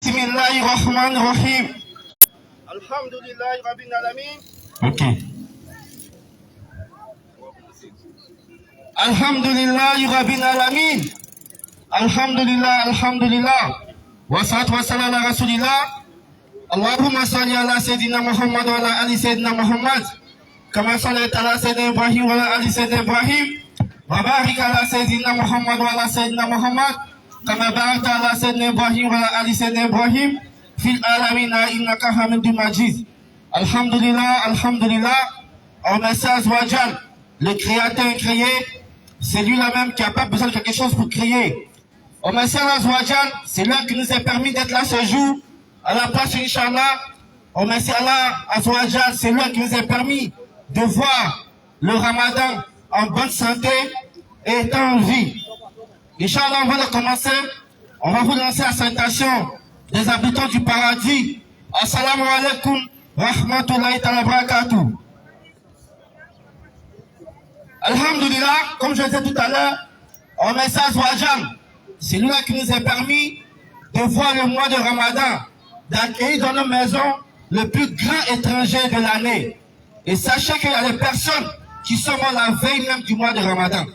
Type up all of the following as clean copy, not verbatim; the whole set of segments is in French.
Bismillahirrahmanirrahim. Alhamdulillahi Rabbil Alamin. Ok. Alhamdulillahi Rabbil Alamin. Alhamdulillah. Wa salatu wa salam ala Rasulillah. Allahumma salli ala Sayyidina Muhammad wa ala ali Sayyidina Muhammad. Kama sallaita ala Sayyidina Ibrahim wa ala ali Sayyidina Ibrahim. Wa barik ala Sayyidina Muhammad wa ala Sayyidina Muhammad. Kama barakta ala Sayyidina Ibrahim wa ala ali Sayyidina Ibrahim. Fil alamina innaka hamidun majid. Alhamdulillah. On remercie Azawajal, le créateur créé. C'est lui-là même qui n'a pas besoin de quelque chose pour créer. On remercie Azawajal, c'est lui qui nous a permis d'être là ce jour, à la place Inch'Allah. On remercie Allah Azawajal, c'est lui qui nous a permis de voir le Ramadan en bonne santé et étant en vie. Inch'Allah, on va le commencer. On va vous lancer la salutation des habitants du paradis. Assalamu alaikum rahmatullahi wa barakatuh. Alhamdulillah, comme je disais tout à l'heure, on remercie Azawajal. C'est lui qui nous a permis de voir le mois de Ramadan, d'accueillir dans nos maisons le plus grand étranger de l'année. Et sachez qu'il y a des personnes qui sont mortes la veille même du mois de Ramadan.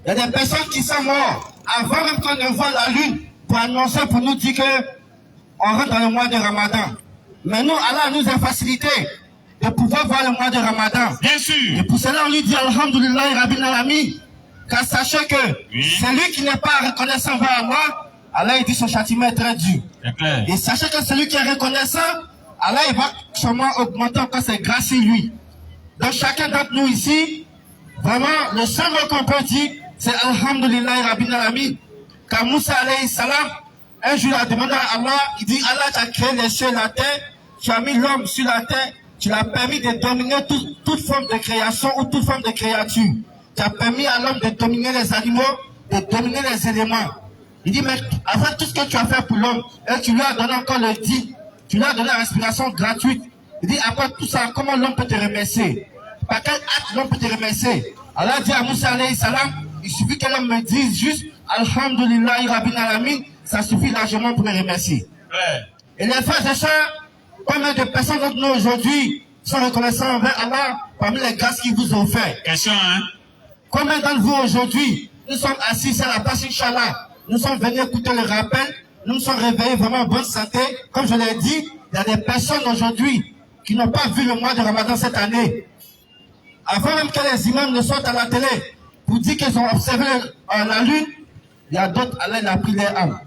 Il y a des personnes qui sont mortes avant même qu'on ne voit la lune pour annoncer, pour nous dire qu'on rentre dans le mois de Ramadan. Mais nous, Allah nous a facilité de pouvoir voir le mois de Ramadan. Bien sûr. Et pour cela, on lui dit Alhamdulillah Rabbil Alamin. Car sachez que celui qui n'est pas reconnaissant envers Allah, Allah il dit son châtiment est très dur. C'est clair. Et sachez que celui qui est reconnaissant, Allah il va sûrement augmenter encore ses grâces sur lui. Donc chacun d'entre nous ici, vraiment, le seul mot qu'on peut dire, c'est Alhamdulillah Rabbil Alamin. Car Moussa alayhi salam, un jour il a demandé à Allah, il dit Allah tu as créé les cieux et la terre, tu as mis l'homme sur la terre, tu l'as permis de dominer toute forme de création ou toute forme de créature. Tu as permis à l'homme de dominer les animaux, de dominer les éléments. Il dit, mais avant tout ce que tu as fait pour l'homme, et tu lui as donné encore le dit, tu lui as donné la respiration gratuite. Il dit, après tout ça, comment l'homme peut te remercier? Par quel acte l'homme peut te remercier? Allah dit à Moussa alayhi salam, il suffit que l'homme me dise juste, Alhamdulillah Rabbil Alamin, ça suffit largement pour me remercier. Ouais. Et les frères et sœurs, combien de personnes d'entre nous aujourd'hui sont reconnaissants envers Allah parmi les grâces qu'il vous a offertes? Question, hein? Combien d'entre vous aujourd'hui, nous sommes assis à la place Inch'Allah, nous sommes venus écouter le rappel, nous nous sommes réveillés vraiment en bonne santé. Comme je l'ai dit, il y a des personnes aujourd'hui qui n'ont pas vu le mois de Ramadan cette année. Avant même que les imams ne sortent à la télé pour dire qu'ils ont observé la lune, il y a d'autres, Allah il a pris leur âme.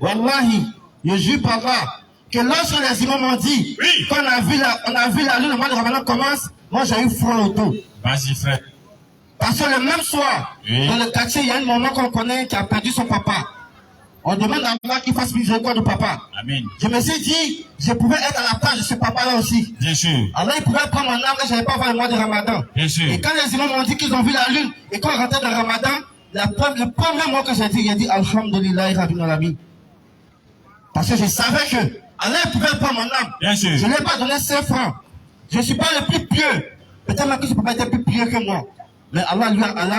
Wallahi, je jure par Allah, que lorsque les imams ont dit qu'on a vu la lune, le mois de Ramadan commence, moi j'ai eu froid au dos. Vas-y, frère. Parce que le même soir, dans le quartier, il y a une maman qu'on connaît qui a perdu son papa. On demande à Allah qu'il fasse miséricorde au papa. Amen. Je me suis dit, je pouvais être à la place de ce papa-là aussi. Bien sûr. Allah, il pouvait prendre mon âme et je n'allais pas voir le mois de Ramadan. Bien sûr. Et quand les imams m'ont dit qu'ils ont vu la lune et qu'on rentrait dans le Ramadan, le premier mot que j'ai dit Alhamdulillah Rabbil Alamin. Parce que je savais que Allah pouvait prendre mon âme. Bien sûr. Je ne lui ai pas donné 5 francs. Je ne suis pas le plus pieux. Peut-être même que ce papa était plus pieux que moi. Mais Allah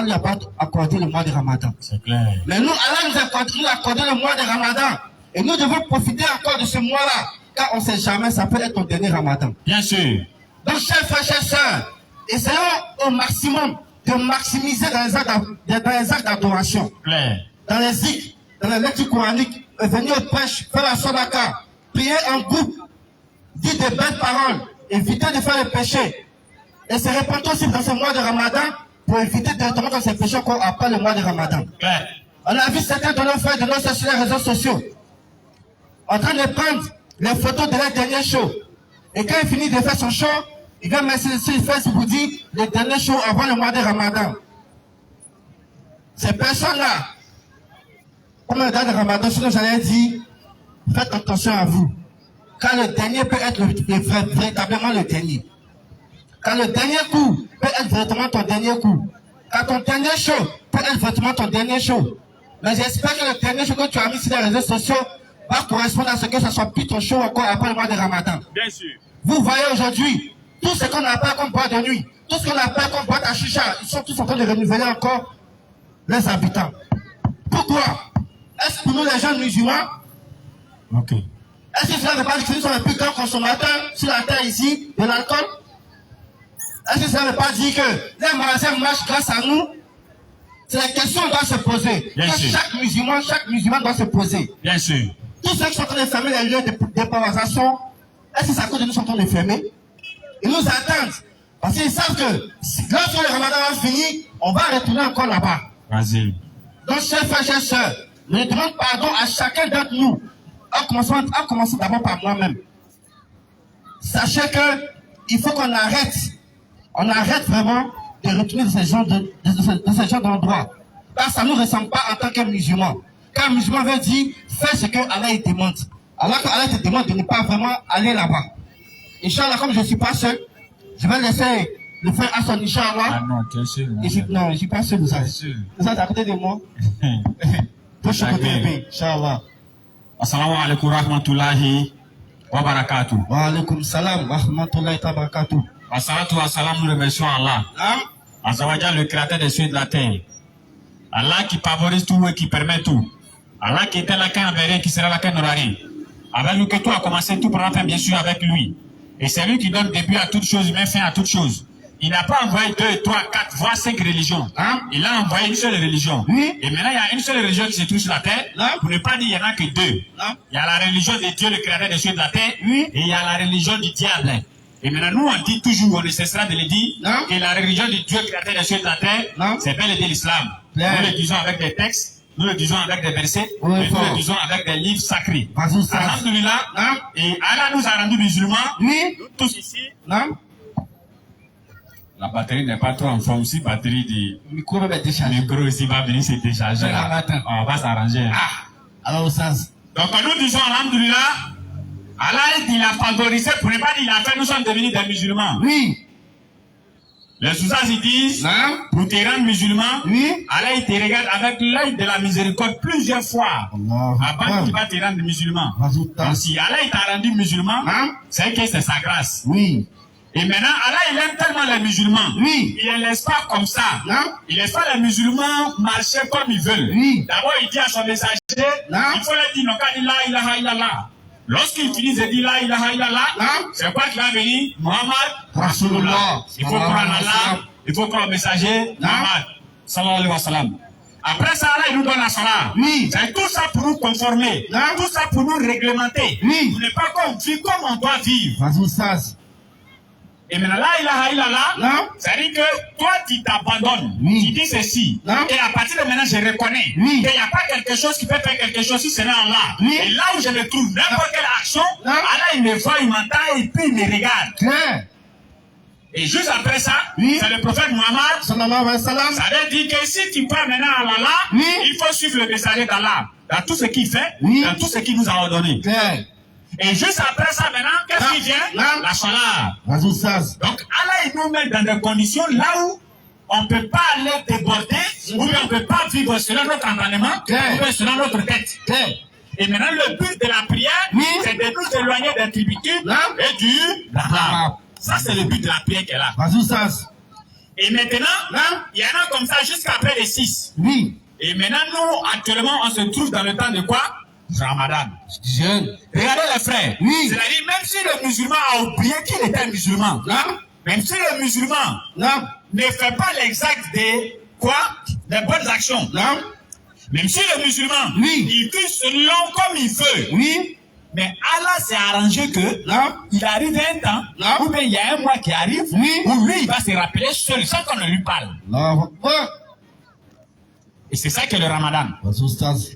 lui a pas accordé le mois de Ramadan. C'est clair. Mais nous, Allah nous a accordé le mois de Ramadan. Et nous devons profiter encore de ce mois-là. Car on ne sait jamais, ça peut être notre dernier Ramadan. Bien sûr. Donc, chers frères, chers sœurs, essayons au maximum de maximiser dans les actes d'adoration. Clair. Dans les zikrs, dans les lectures coraniques, venir au prêche, faire la sadaka, prier en groupe, dire de belles paroles, éviter de faire le péché. Et se répandre aussi dans ce mois de Ramadan pour éviter directement dans ces péchés qu'on après le mois de Ramadan. Clair. On a vu certains de nos frères de nos sur les réseaux sociaux en train de prendre les photos de leur dernier show. Et quand il finit de faire son show, il va mettre sur Facebook pour dire le dernier show avant le mois de Ramadan. Ces personnes-là, comme le dernier Ramadan, sinon j'allais dire, faites attention à vous. Car le dernier peut être véritablement le dernier. Car le dernier coup peut être véritablement ton dernier coup. Car ton dernier show peut être véritablement ton dernier show. Mais j'espère que le dernier show que tu as mis sur les réseaux sociaux va correspondre à ce que ça soit plus ton show encore après le mois de Ramadan. Bien sûr. Vous voyez aujourd'hui, tout ce qu'on appelle comme boîte de nuit, tout ce qu'on appelle comme boîte à chicha, ils sont tous en train de renouveler encore les habitants. Pourquoi? Est-ce que pour nous les jeunes musulmans, Ok. Est-ce que cela veut pas dire que nous sommes les plus grands consommateurs sur la terre ici de l'alcool? Est-ce que cela ne veut pas dire que les magasins marchent grâce à nous? C'est la question qu'on doit se poser. Chaque musulman doit se poser. Bien sûr. Tous ceux qui sont en train de fermer les lieux de déparisation, est-ce que c'est à cause de nous qui sont en train de fermer? Ils nous attendent. Parce qu'ils savent que lorsque le ramadan va finir, on va retourner encore là-bas. Vas-y. Donc, chers frères, chers sœurs, je demande pardon à chacun d'entre nous. En commençant d'abord par moi-même. Sachez que il faut qu'on arrête. On arrête vraiment de retourner de ces gens d'endroits. Parce que ça ne nous ressemble pas en tant que musulmans. Quand un musulman veut dire, fais ce que Allah te demande. Alors que Allah te demande de ne pas vraiment aller là-bas. Inch'Allah, comme je ne suis pas seul, je vais laisser le frère Hassan, Inch'Allah. Ah non, tu es seul. Non, je ne suis pas seul, vous savez. Vous êtes à côté de moi. Toi, je suis à côté de lui, Inch'Allah. Assalamu alaikum rahmatullahi wa barakatuh. Wa alaikum salam wa rahmatullahi wa barakatuh. Assalatu wa salam, nous remercions Allah. Azawajal, le créateur des cieux et de la terre. Allah qui favorise tout et qui permet tout. Allah qui était là quand il n'y avait rien, qui sera là quand il n'y aura rien. Avec lui que tout a commencé, tout prend fin bien sûr avec lui. Et c'est lui qui donne début à toute chose, met fin à toute chose. Il n'a pas envoyé 2, 3, 4, voire 5 religions. Il a envoyé une seule religion. Oui. Et maintenant, il y a une seule religion qui se trouve sur la terre. Pour ne pas dire qu'il n'y en a que 2. Il y a la religion de Dieu, le créateur des cieux et de la terre. Oui. Et il y a la religion du diable. Et maintenant, nous, on dit toujours, on ne cessera de le dire, que la religion du Dieu, créateur des cieux et de la terre, c'est bel et bien l'islam. Nous le disons avec des textes, nous le disons avec des versets, et nous le disons avec des livres sacrés. Alhamdulillah. Et Allah nous a rendus musulmans. Oui. Nous tous ici. La batterie n'est pas trop en forme. Si la batterie du micro ici va venir se décharger. On va s'arranger. Alors, ça. Donc, nous disons, alhamdulillah, Allah, il a favorisé, pour ne pas dire, il a fait, nous sommes devenus des musulmans. Oui. Les sousas, ils disent, pour te rendre musulman, oui. Allah, il te regarde avec l'œil de la miséricorde plusieurs fois. Avant qu'il va te rendre musulman. Donc, si Allah, il t'a rendu musulman, c'est que c'est sa grâce. Oui. Et maintenant, Allah, il aime tellement les musulmans. Oui. Il ne les laisse pas comme ça. Il ne laisse pas les musulmans marcher comme ils veulent. Oui. D'abord, il dit à son messager, il faut leur dire, non, quand il a, ilaha illallah. Lorsqu'il finit de dire la ilaha illallah, c'est quoi qui va venir? Muhammad Rasulullah. Il faut croire en Allah, il faut croire au messager Muhammad sallallahu alayhi wa sallam. Après ça, Allah, il nous donne la salat. Oui. C'est tout ça pour nous conformer. Tout ça pour nous réglementer. Oui. Pour ne pas qu'on vit comme on doit vivre. Et maintenant, la ilaha illallah, c'est-à-dire que toi, tu t'abandonnes. Tu dis ceci. Et à partir de maintenant, je reconnais qu'il n'y a pas quelque chose qui peut faire quelque chose si ce n'est Allah. Et là où je me trouve, n'importe quelle action, Allah, il me voit, il m'entend et puis il me regarde. Et juste après ça, c'est le prophète Muhammad. Ça veut dire que si tu parles maintenant à Allah, il faut suivre le messager d'Allah. Dans tout ce qu'il fait, dans tout ce qu'il nous a ordonné. Et juste après ça, maintenant, qu'est-ce qui vient? La salat. Donc, Allah, il nous met dans des conditions là où on ne peut pas aller déborder, ou bien on ne peut pas vivre selon notre entendement, ou bien selon notre tête. Et maintenant, le but de la prière, c'est de nous éloigner des tributides et du haram. Ça, c'est le but de la prière qu'elle a. Et maintenant, il y en a comme ça jusqu'après les 6. Oui. Et maintenant, nous, actuellement, on se trouve dans le temps de quoi? Ramadan. Jeune. Regardez les frères. Oui. C'est-à-dire, même si le musulman a oublié qu'il était musulman, même si le musulman ne fait pas l'exact des quoi? Des bonnes actions. Même si le musulman, il vit selon comme il veut. Mais Allah s'est arrangé que il arrive un temps, ou bien il y a un mois qui arrive, où lui, il va se rappeler seul, sans qu'on ne lui parle. Et c'est ça que le Ramadan.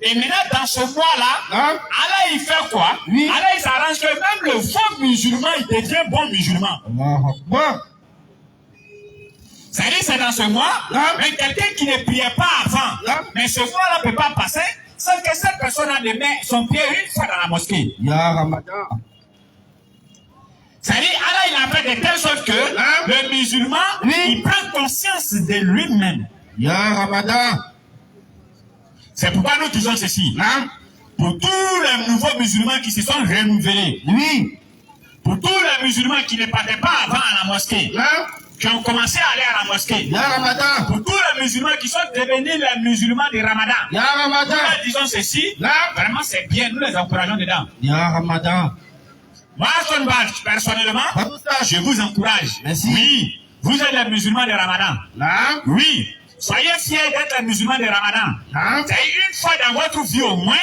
Et maintenant, dans ce mois-là, Allah, il fait quoi? Allah, il s'arrange que même le faux musulman, il devient bon musulman. C'est-à-dire, c'est dans ce mois, mais quelqu'un qui ne priait pas avant, mais ce mois-là ne peut pas passer sans que cette personne ne met son pied une fois dans la mosquée. C'est-à-dire, Allah, il a fait de telle sorte que le musulman, il prend conscience de lui-même. C'est pourquoi nous disons ceci. Pour tous les nouveaux musulmans qui se sont renouvelés. Pour tous les musulmans qui ne partaient pas avant à la mosquée. qui ont commencé à aller à la mosquée. Ya Ramadan. Pour tous les musulmans qui sont devenus les musulmans du Ramadan. Ya Ramadan. Nous leur disons ceci. Vraiment, c'est bien. Nous les encourageons dedans. Ya Ramadan. Moi, personnellement, je vous encourage. Merci. Oui, vous êtes les musulmans du Ramadan. Oui. Soyez fiers d'être les musulmans du Ramadan. C'est une fois dans votre vie au moins,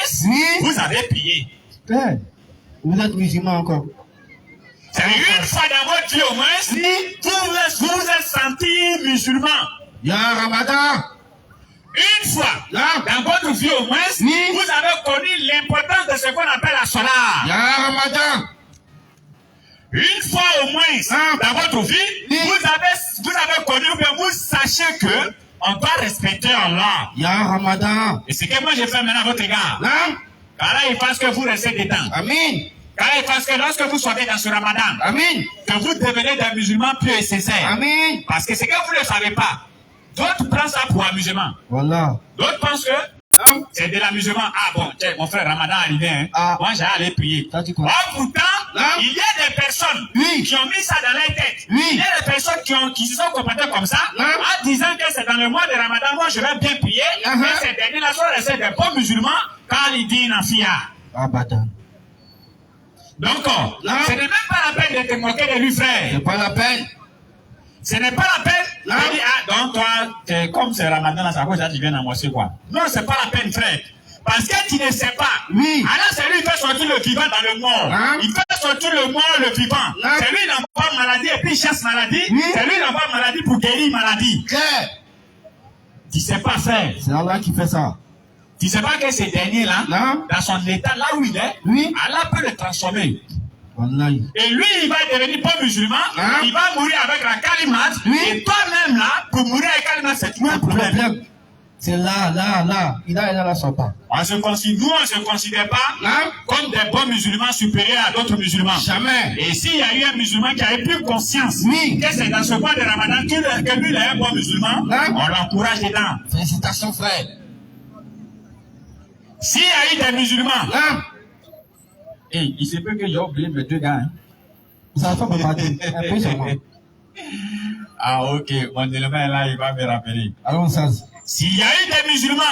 vous avez prié. Vous êtes musulman encore. C'est une fois dans votre vie au moins, vous vous êtes senti musulman. Ya Ramadan. Une fois dans votre vie au moins, vous avez connu l'importance de ce qu'on appelle la salat. Ya Ramadan. Une fois au moins dans votre vie, vous avez connu, mais vous sachez que on doit respecter Allah. Ya Ramadan. Et c'est que moi j'ai fait maintenant à votre égard. Car là, il pense que vous restez dedans. Amin. Car là, il pense que lorsque vous sortez dans ce Ramadan, Amin. que vous devenez des musulmans pieux et sincères. Amin. Parce que c'est que vous ne le savez pas. D'autres prennent ça pour amusement. Voilà. D'autres pensent que c'est de l'amusement. Ah bon, tiens, mon frère Ramadan est arrivé. Hein. Moi, j'ai allé prier. Pourtant, il y a des personnes qui ont mis ça dans leur tête. Il y a des personnes qui se sont comportées comme ça, en disant que c'est dans le mois de Ramadan, moi je vais bien prier. Mais ces derniers-là sont restés des bons musulmans quand ils disent Nafia. Abadan. Donc, ce n'est même pas la peine de te moquer de lui, frère. C'est pas la peine. Ce n'est pas la peine de dire, ah, donc toi, comme c'est Ramadan, là, ça cause que tu viens à moitié, quoi. Non, c'est pas la peine, frère. Parce que tu ne sais pas. Alors, c'est lui qui fait sortir le vivant dans le mort. Il fait sortir le mort, le vivant. C'est lui qui n'a pas maladie et puis il chasse maladie. C'est lui qui n'a pas maladie pour guérir maladie. Tu ne sais pas, frère. C'est Allah qui fait ça. Tu ne sais pas que ces derniers-là, dans son état, là où il est, Allah peut le transformer. Et lui, il va devenir pas musulman, il va mourir avec la kalimat, et toi-même là, pour mourir avec kalimat, c'est tout un problème. C'est là. Il a la sopa. Nous, on ne se considère pas comme des bons musulmans supérieurs à d'autres musulmans. Jamais. Et s'il y a eu un musulman qui avait plus conscience que c'est dans ce mois de Ramadan que lui, il est un bon musulman, on l'encourage dedans. Félicitations, frère. S'il y a eu des musulmans, il se peut que j'ai oublié mes deux gars. Ça va pas parler. Ah, ok. Mon élément est là, il va me rappeler. Allons, ça. S'il y a eu des musulmans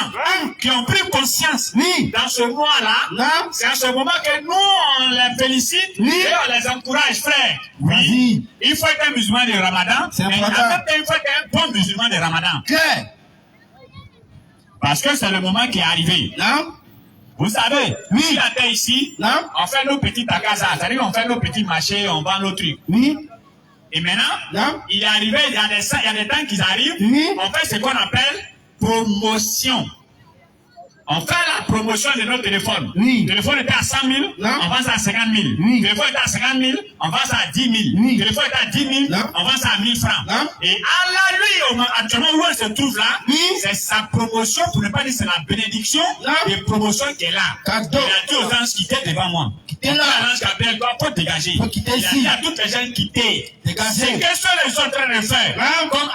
qui ont pris conscience dans ce mois-là, c'est à ce moment que nous, on les félicite et on les encourage, frère. Oui, il faut être un musulman de Ramadan, mais en même temps, il faut être un bon musulman de Ramadan. Parce que c'est le moment qui est arrivé. Vous savez, si la terre ici, on fait nos petits takazas, c'est-à-dire on fait nos petits marchés, on vend nos trucs. Et maintenant, il est arrivé, il y a des temps qu'ils arrivent, on fait ce qu'on appelle promotion. On fait la promotion de notre téléphone. Le téléphone était à 100 000, on vend ça à 50 000. Le téléphone était à 50 000, on vend ça à 10 000. Le téléphone était à 10 000, on vend ça à 1000 francs. Et Allah, lui, actuellement où elle se trouve là, c'est sa promotion, pour ne pas dire c'est la bénédiction de promotion qui est là. Il a dit aux anges quitter devant moi. Quitter là. L'ange qui appelle toi, faut dégager. Il a dit à toutes les gens quitter. C'est que ce qu'ils sont en train de faire. Comme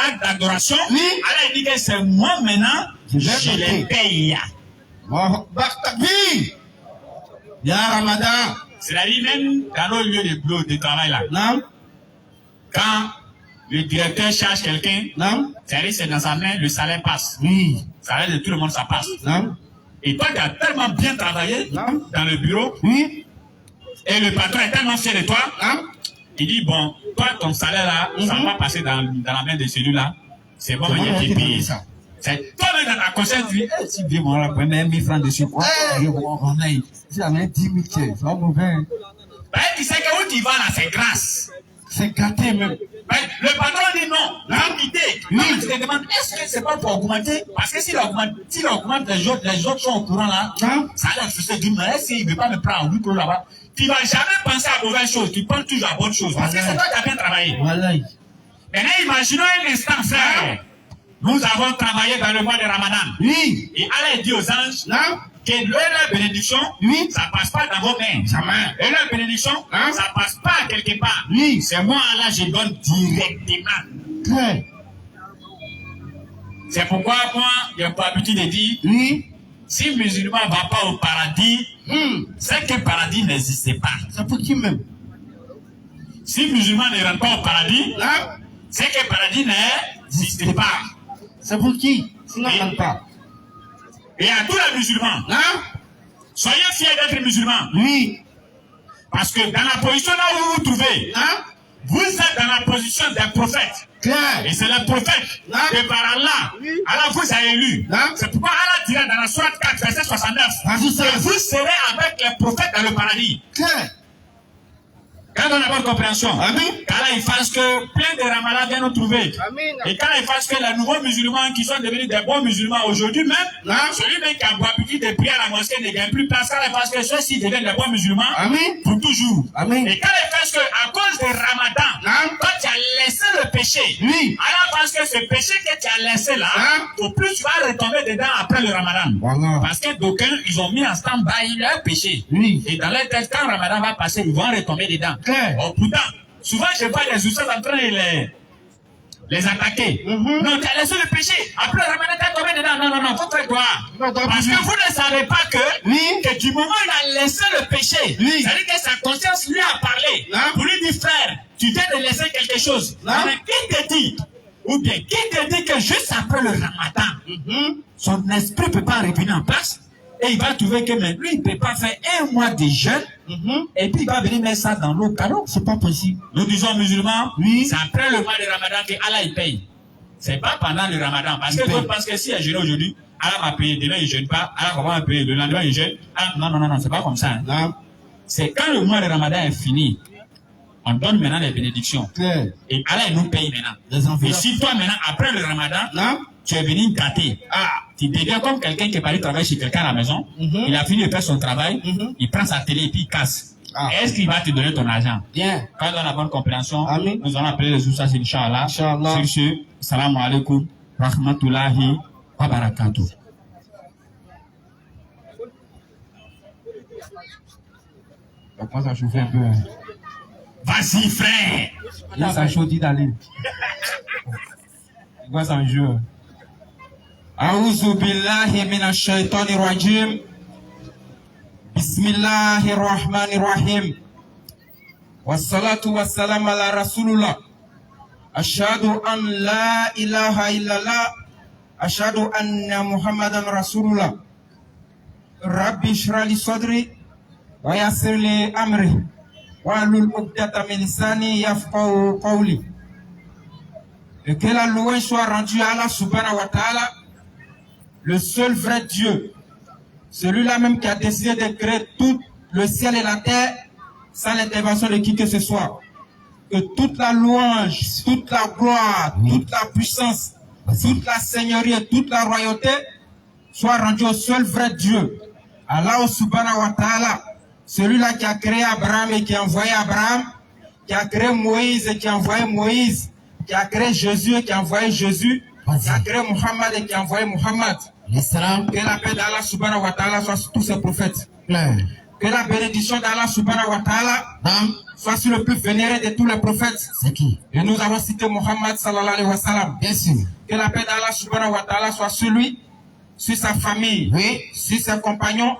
acte d'adoration, Allah dit que c'est moi maintenant. Je les paye. Ya Ramadan. C'est-à-dire même dans nos lieux de boulot, de travail là. Quand le directeur charge quelqu'un, c'est-à-dire c'est dans sa main, le salaire passe. Ça veut dire tout le monde, ça passe. Et toi, tu as tellement bien travaillé dans le bureau, et le patron est tellement fier de toi, il dit, bon, toi, ton salaire là, ça va passer dans la main de celui-là. C'est bon, il est payé. Toi-même dans ta conscience, tu dis, si bien mon là, prenez 1000 francs dessus, quoi. Si la main 10 000, c'est pas mauvais. Tu sais que où tu vas là, c'est grâce. C'est gâté même. Le patron dit non, l'entité. Tu te demandes, est-ce que c'est pas pour augmenter? Parce que s'il augmente, les autres sont au courant là, ça a l'air d'une manière, s'il ne veut pas me prendre 8 € là-bas, tu ne vas jamais penser à mauvaise chose, tu penses toujours à bonne chose. Parce que c'est toi qui as bien travaillé. Maintenant, imaginons un instant, frère. Nous avons travaillé dans le mois de Ramadan. Et Allah dit aux anges que leur bénédiction, ça ne passe pas dans vos mains. Et leur bénédiction, ça ne passe pas quelque part. C'est moi, Allah, je donne directement. C'est pourquoi moi, j'ai pas l'habitude de dire, si le musulman ne va pas au paradis, c'est que le paradis n'existe pas. C'est pour qui même? Si musulman ne rentre pas au paradis, c'est que le paradis n'existe pas. C'est pour qui? Sinon, on ne rentre pas. Et à tous les musulmans, soyez fiers d'être musulmans. Oui. Parce que dans la position là où vous vous trouvez, vous êtes dans la position d'un prophète. Claire. Et c'est le prophète que par Allah, Allah vous a élu. C'est pourquoi Allah dira dans la sourate 4, verset 69, que vous serez avec les prophètes dans le paradis. Claire. Quand on a bonne compréhension, quand il fasse que plein de ramadans viennent nous trouver. Et quand il fasse que les nouveaux musulmans qui sont devenus des bons musulmans aujourd'hui même, celui même qui a boité des prières à la mosquée ne gagne plus place. Quand il fasse que ceux-ci deviennent des bons musulmans pour toujours. Et quand il fasse que à cause des ramadans, quand tu as laissé le péché, alors parce que ce péché que tu as laissé là, au plus tu vas retomber dedans après le ramadan. Parce que d'aucuns, ils ont mis en stand-by leur péché. Et dans leur tête, quand le ramadan va passer, ils vont retomber dedans. Oh, pourtant, souvent je vois les oustaz en train de les attaquer. Non, tu as laissé le péché. Après le ramadan, tu as tombé dedans. Non, faut faire quoi? Parce que vous ne savez pas que du moment où il a laissé le péché, c'est-à-dire que sa conscience lui a parlé. Pour lui dire, frère, tu viens de laisser quelque chose. Mais qui te dit? Ou bien, qui te dit que juste après le ramadan, son esprit ne peut pas revenir en place? Et il va trouver que mais lui, il ne peut pas faire un mois de jeûne, et puis il va venir mettre ça dans l'eau. Alors, c'est pas possible. Nous disons musulmans, c'est après le mois de Ramadan que Allah il paye. C'est pas pendant le Ramadan. Parce que d'autres pensent que si il jeûne aujourd'hui, Allah va payer. Demain, il ne jeûne pas. Allah va payer. Le lendemain, il jeûne. Non, c'est pas comme ça. C'est quand le mois de Ramadan est fini, on donne maintenant les bénédictions. Et Allah il nous paye maintenant. Et si toi maintenant, après le Ramadan, tu es venu gâter. Tu deviens comme quelqu'un qui est parti travailler chez quelqu'un à la maison. Il a fini de faire son travail. Il prend sa télé et puis il casse. Est-ce qu'il va te donner ton argent? Bien. Quand on a la bonne compréhension, nous allons appeler les Oustaz, Inch'Allah. Sur ce, salam alaikum, rahmatullahi wa barakatuh. On commence à chauffer un peu. Vas-y, frère. Là, ça chaudit d'aller. C'est quoi ça un jeu? أعوذ بالله من الشيطان الرجيم بسم الله الرحمن الرحيم والصلاة والسلام على رسول الله أشهد أن لا إله إلا الله أشهد أن محمدا رسول الله ربي اشرح لي صدري ويسر لي أمري واحلل عقدة من لساني يفقهوا قولي. Et que la louange soit rendue à Allah subhanahu wa ta'ala, le seul vrai Dieu, celui-là même qui a décidé de créer tout le ciel et la terre sans l'intervention de qui que ce soit. Que toute la louange, toute la gloire, toute la puissance, toute la seigneurie et toute la royauté soit rendue au seul vrai Dieu, Allah subhanahu wa ta'ala, celui-là qui a créé Abraham et qui a envoyé Abraham, qui a créé Moïse et qui a envoyé Moïse, qui a créé Jésus et qui a envoyé Jésus, qui a créé Muhammad et qui a envoyé Muhammad. Que la paix d'Allah subhanahu wa ta'ala soit sur tous ses prophètes. Que la bénédiction d'Allah subhanahu wa ta'ala soit sur le plus vénéré de tous les prophètes. C'est qui? Et nous avons cité Muhammad sallallahu alayhi wa sallam. Bien sûr. Que la paix d'Allah subhanahu wa ta'ala soit sur lui, sur sa famille, sur ses compagnons,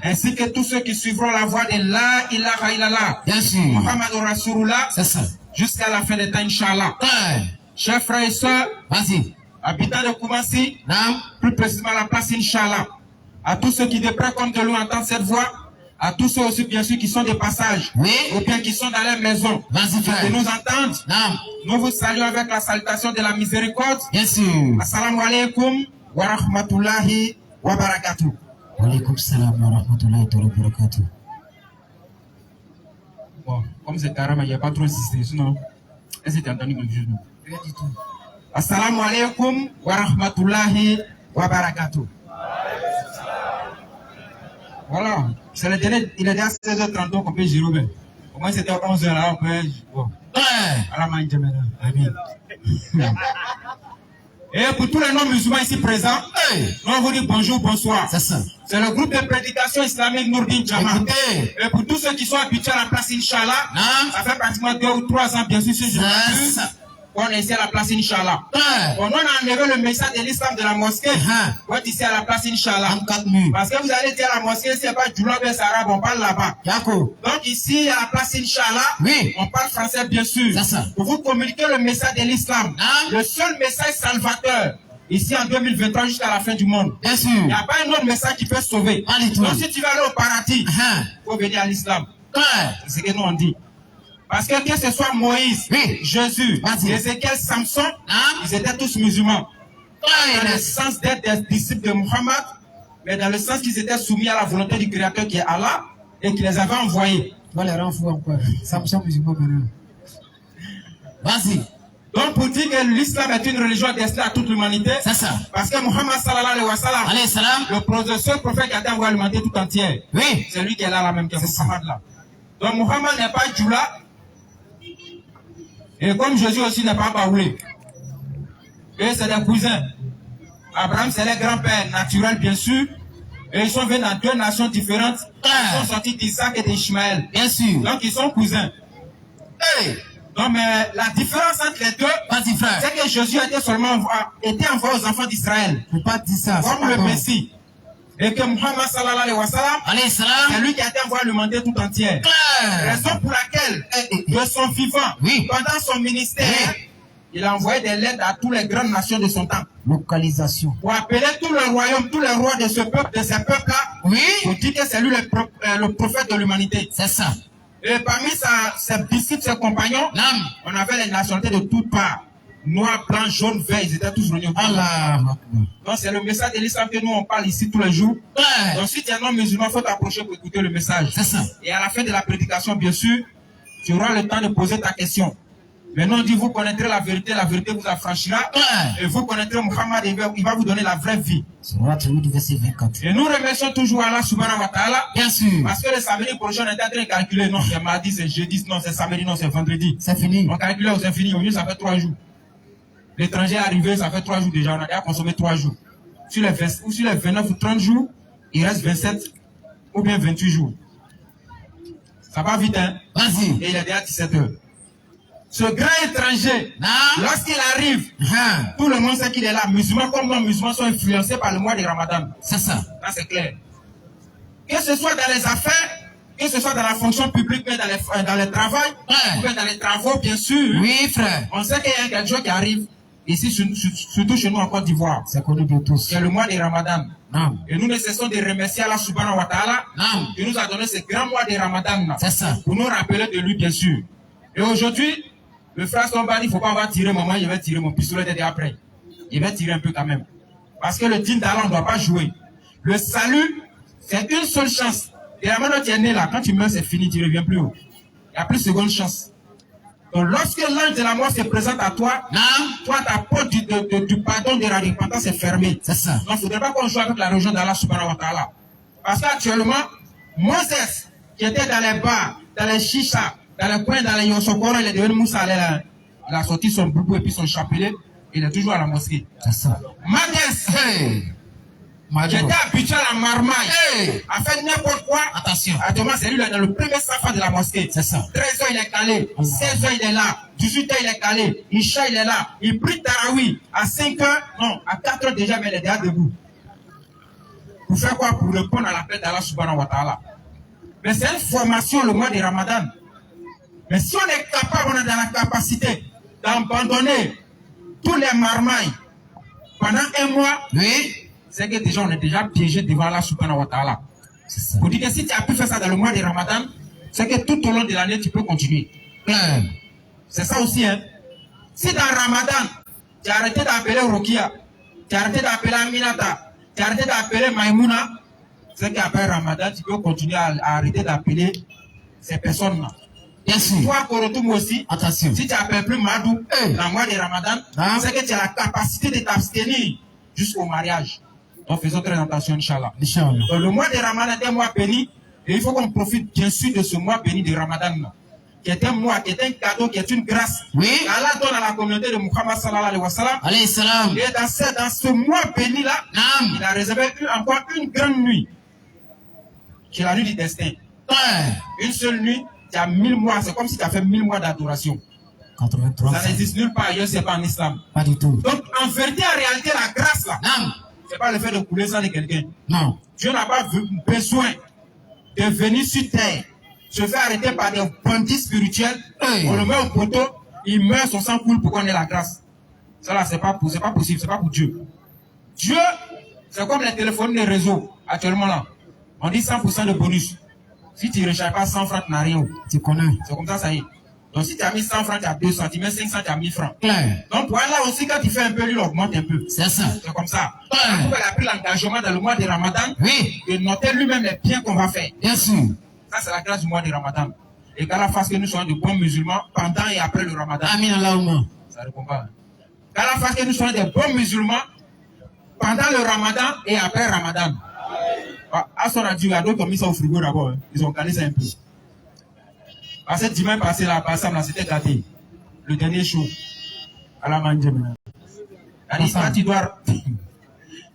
ainsi que tous ceux qui suivront la voie de la ilaha illallah. Bien sûr. Muhammad Rasulullah. C'est ça. Jusqu'à la fin des temps, Inch'Allah. Chers frères et sœurs, vas-y. Habitants de Koumassi, plus précisément la place Inch'Allah. À tous ceux qui de près comme de loin entendent cette voix, à tous ceux aussi bien sûr qui sont des passages, ou bien qui sont dans leur maison, qui nous entendent, nous vous saluons avec la salutation de la miséricorde. Bien sûr. Assalamu alaikum wa rahmatullahi wa barakatuh. Wa alaikum salam wa rahmatullahi wa barakatuh. Bon, comme c'est arabe, il n'y a pas trop insisté, sinon, est-ce que tu as entendu quelque chose? Rien du tout. Assalamu alaikum wa rahmatullahi wa barakatuh. Voilà, c'est le délai, il est déjà 16h30 qu'on peut gérer. Au moins c'était 11h là, on peut. Bon. Et pour tous les non-musulmans ici présents, on vous dit bonjour, bonsoir. C'est ça. C'est le groupe de prédication islamique Nourdin Jama. Et pour tous ceux qui sont habitués à la place Inch'Allah, ça fait pratiquement 2 ou 3 ans, bien sûr, si je On est ici à la place Inch'Allah. On a enlevé le message de l'islam de la mosquée. On est ici à la place Inch'Allah. Parce que vous allez dire à la mosquée, c'est pas du Djoula Bes Arabe, on parle là-bas. Donc ici à la place Inch'Allah, on parle français bien sûr. Pour vous communiquer le message de l'islam. Le seul message salvateur. Ici en 2023 jusqu'à la fin du monde. Bien sûr. Il n'y a pas un autre message qui peut sauver. Donc si tu vas aller au paradis, il faut venir à l'islam. C'est ce que nous on dit. Parce que ce soit Moïse, Jésus, Ézéchiel, Samson, ils étaient tous musulmans. Pas dans le sens d'être des disciples de Muhammad, mais dans le sens qu'ils étaient soumis à la volonté du Créateur qui est Allah et qui les avait envoyés. On les rend fous encore. Samson musulman maintenant. Vas-y. Donc pour dire que l'islam est une religion destinée à toute l'humanité, c'est ça. Parce que Muhammad sallallahu alayhi wa sallam, le seul prophète qui a été envoyé à l'humanité tout entière, c'est lui qui est là même, qui est Muhammad là. Donc Muhammad n'est pas Djoula, et comme Jésus aussi n'est pas Baoulé. Et c'est des cousins. Abraham c'est les grands-pères naturels bien sûr, et ils sont venus dans deux nations différentes, ils sont sortis d'Isaac et d'Ishmaël. Bien sûr. Donc ils sont cousins. Non, mais la différence entre les deux, c'est que Jésus a été envoyé aux enfants d'Israël. Faut pas dire ça. Comme le Messie. Et que Muhammad sallallahu alayhi wa sallam, c'est lui qui a été envoyé à l'humanité tout entière. Raison pour laquelle, de son vivant, pendant son ministère, il a envoyé des lettres à toutes les grandes nations de son temps. Localisation. Pour appeler tous les royaumes, tous les rois de ce peuple, de ces peuples-là, pour dire que c'est lui le prophète de l'humanité. C'est ça. Et parmi ses disciples, ses compagnons, on avait les nationalités de toutes parts. Noirs, blancs, jaunes, verts, ils étaient tous réunis. Donc c'est le message de l'islam que nous on parle ici tous les jours. Donc si tu es un homme musulman, il faut t'approcher pour écouter le message. C'est ça. Et à la fin de la prédication, bien sûr, tu auras le temps de poser ta question. Maintenant on dit, vous connaîtrez la vérité vous affranchira. Et vous connaîtrez Muhammad, il va vous donner la vraie vie. Et nous remercions toujours Allah subhanahu wa ta'ala. Bien sûr. Parce que le samedi prochain, on était en train de calculer. Non, c'est mardi, c'est jeudi, non, c'est samedi, non, c'est vendredi. C'est fini. On calculait aux infinis. Au mieux, ça fait 3 jours. L'étranger est arrivé, ça fait 3 jours déjà. On a déjà consommé 3 jours. Sur les 29 ou 30 jours, il reste 27 ou bien 28 jours. Ça va vite, hein? Vas-y. Et il est déjà 17 heures. Ce grand étranger, lorsqu'il arrive, tout le monde sait qu'il est là. Musulmans comme non-musulmans sont influencés par le mois de Ramadan. C'est ça. Là, c'est clair. Que ce soit dans les affaires, que ce soit dans la fonction publique, mais dans le travail, ou bien dans les travaux, bien sûr. Oui, frère. On sait qu'il y a quelque chose qui arrive, ici, surtout chez nous en Côte d'Ivoire. C'est connu de tous. C'est le mois de Ramadan. Et nous ne cessons de remercier Allah subhanahu wa ta'ala qui nous a donné ce grand mois de Ramadan. C'est ça. Pour nous rappeler de lui, bien sûr. Et aujourd'hui, le frère Sombani, il ne faut pas avoir tiré maman, il va tirer mon pistolet dès après. Il va tirer un peu quand même. Parce que le dîne d'Allah, on ne doit pas jouer. Le salut, c'est une seule chance. Et la manière dont tu es né là, quand tu meurs, c'est fini, tu ne reviens plus haut. Il n'y a plus de seconde chance. Donc lorsque l'ange de la mort se présente à toi, toi, ta porte du pardon de la repentance est fermée. C'est ça. Donc il ne faudrait pas qu'on joue avec la religion d'Allah subhanahu wa ta'ala. Parce qu'actuellement, Moses, qui était dans les bars, dans les chichas, dans le coin, dans les Yosokoro, il est devenu Moussa. Il a sorti son boubou et puis son chapelet. Il est toujours à la mosquée. C'est ça. Madès, j'étais habitué à la marmaille. À faire n'importe quoi. Attention. Actuellement, c'est lui dans le premier safa de la mosquée. C'est ça. 13 ans, il est calé. 16 ans, il est là. 18 ans, il est calé. Isha, il est là. Il prie Tarawi. À 5 heures, non, à 4 heures déjà, mais il est déjà debout. Pour faire quoi? Pour répondre à l'appel d'Allah subhanahu wa ta'ala. Mais c'est une formation le mois de Ramadan. Mais si on est capable, on est dans la capacité d'abandonner tous les marmailles pendant un mois, c'est que déjà on est déjà piégé devant Allah subhanahu wa ta'ala. Pour dire que si tu as pu faire ça dans le mois de Ramadan, c'est que tout au long de l'année tu peux continuer. C'est ça aussi, hein. Si dans Ramadan, tu as arrêté d'appeler Rokia, tu as arrêté d'appeler Aminata, tu as arrêté d'appeler Maïmouna, c'est qu'après Ramadan, tu peux continuer à arrêter d'appeler ces personnes-là. Bien sûr. Toi, Korotoum aussi, attention. Si tu n'appelles plus Madou dans le mois de Ramadan, c'est que tu as la capacité de t'abstenir jusqu'au mariage. Donc faisons très attention, Inch'Allah. Donc le mois de Ramadan est un mois béni, et il faut qu'on profite bien sûr de ce mois béni de Ramadan, qui est un mois, qui est un cadeau, qui est une grâce. Allah donne à la communauté de Muhammad sallallahu alayhi wa sallam. Et dans ce mois béni-là, il a réservé encore une grande nuit, qui est la nuit du destin. Une seule nuit, tu as 1000 mois, c'est comme si tu as fait 1000 mois d'adoration. 83. Ça n'existe nulle part ailleurs, c'est pas en islam. Pas du tout. Donc, en vérité, en réalité, la grâce là, Non. c'est pas le fait de couler sang de quelqu'un. Non. Dieu n'a pas besoin de venir sur terre, se faire arrêter par des bandits spirituels, on le met au poteau, il meurt, son sang coule pour qu'on ait la grâce. Ça là, c'est pas possible, c'est pas pour Dieu. Dieu, c'est comme les téléphones de réseau, actuellement là. On dit 100% de bonus. Si tu ne recharges pas 100 francs, tu n'as rien. Tu connais. C'est comme ça y est. Donc si tu as mis 100 francs, tu as 200, tu mets 500, tu as 1000 francs. Claire. Donc pour là aussi, quand tu fais un peu, lui, il augmente un peu. C'est ça. C'est comme ça. Il a pris l'engagement dans le mois de Ramadan de noter lui-même les biens qu'on va faire. Bien sûr. Ça, c'est la grâce du mois de Ramadan. Et qu'Allah fasse que nous soyons de bons musulmans pendant et après le Ramadan. Amin Allahumma. Ça répond pas. Qu'Allah fasse que nous soyons de bons musulmans pendant le Ramadan et après Ramadan. À son adieu, il y a d'autres qui ont mis ça au frigo d'abord. Ils ont calé ça un peu. Parce que dimanche passé, là, par exemple, c'était gâté. Le dernier show. À la manjemena.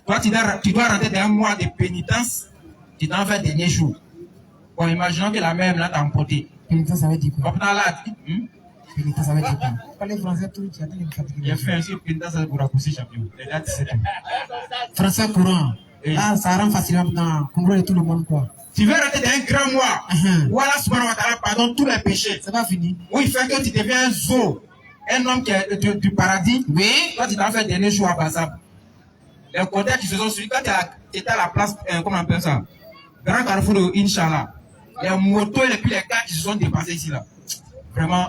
Toi, tu dois rentrer dans un mois de pénitence. Tu dois faire le dernier show. Bon, imaginons que la mère là t'a emporté. Pénitence, ça veut dire quoi? Pénitence, ça veut dire quoi? Parlez français, tout, tu as dit que il a fait un peu pénitence pour raccourcir champion. Les dates, c'est tout. Français courant. Ah, ça rend facilement dans comprendre tout le monde, quoi. Tu veux rentrer dans un grand mois. Voilà, subhanahu wa ta'ala pardonne tous les péchés. C'est pas fini. Oui, il fait que tu deviens un zoo. Un homme qui est du paradis. Oui. Toi, tu t'en fais dernier jour à Bassam. Les côtés qui se sont suivis, quand tu étais à la place, comment on appelle ça? Grand carrefour de Inch'Allah. Les motos et puis les gars qui se sont dépassés ici, là. Vraiment,